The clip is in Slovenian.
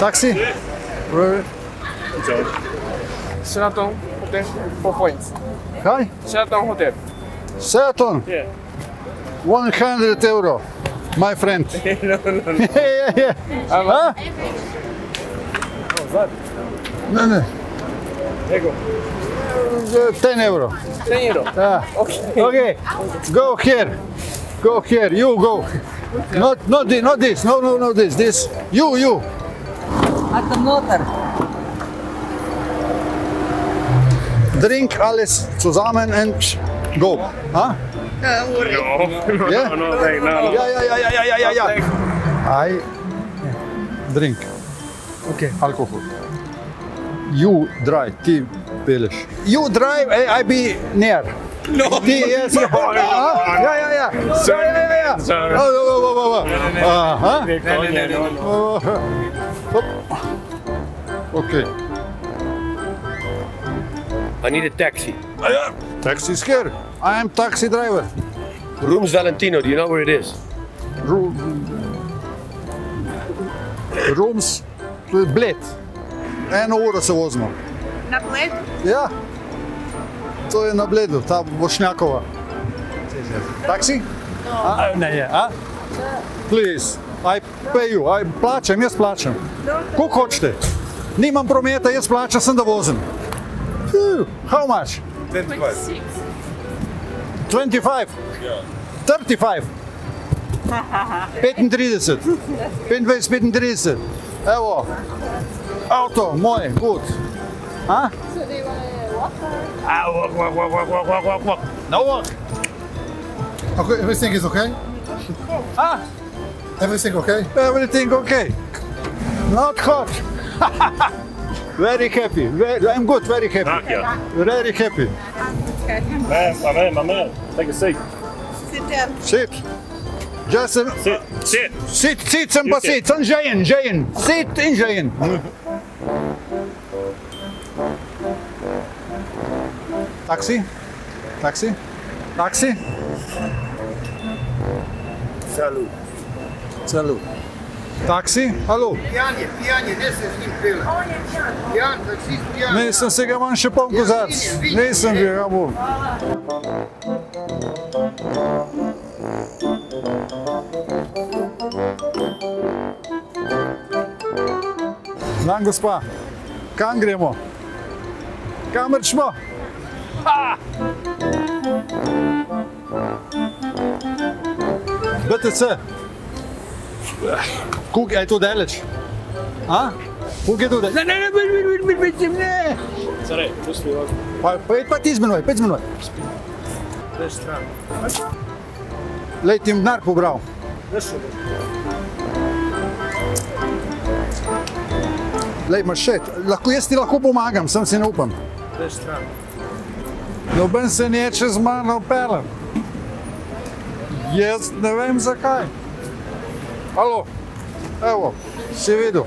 Taxi? Where? Sheraton Hotel, 4 points. Hi? Sheraton Hotel. Sheraton? Yeah. 100 euro, my friend. No. Yeah. Huh? No. There you go. 10 euro. 10 euro. Okay. Go here. Go here. You go. Not this. No, this. This. You. At the motor. Drink alles zusammen and go. Huh? No. Yeah? No, thank, no. Yeah. I drink. Okay. Alcohol. You drive. Ti peleš. You drive, I be near. No. Ti, yes. Yeah. Sorry. Oh. Huh? No. Okay. I need a taxi. Taxi is here. I am taxi driver. Rooms Valentino, do you know where it is? Rooms Bled. Eno uro se vozimo. Na Bled? Ja. To je na Bledu, ta Bošnjakova. Taxi? Ne. Please, I pay you. Jaz plačam. Koliko hočete? Nimam prometa, jaz plačam, sem da vozim. How much? 26. 25? 35? 35? 25, 35? Evo. Auto, moj, good. Huh? So they walk? Walk. No walk. Okay, everything is okay? Ah, Everything okay? everything okay. Not hot. Very happy. I'm good, very happy. Very happy. My man. Take a seat. Sit down. Sit. Just sit and sit. Jayen. Sit in Jayen. Taxi? Salut. Taxi? Hallo? Pijanje, ne se z njim pele. Pijan, taksist, pijan. Nisem se ga manj še poln kozarc. Nisem ga bolj. Dan, gospa, kam gremo? Kamer smo? BTC. Koliko je to daleč? Koliko je to daleč? Ne. Sorry, pusti mi ovdje. Pa ti z menoj, z menoj. Deš stran. Lej, ti denar pobral. Lej, imaš še, jaz ti lahko pomagam, sem si ne upam. Deš stran. Noben se neče z mano pelem. Jaz ne vem zakaj. Alo, evo, si videl.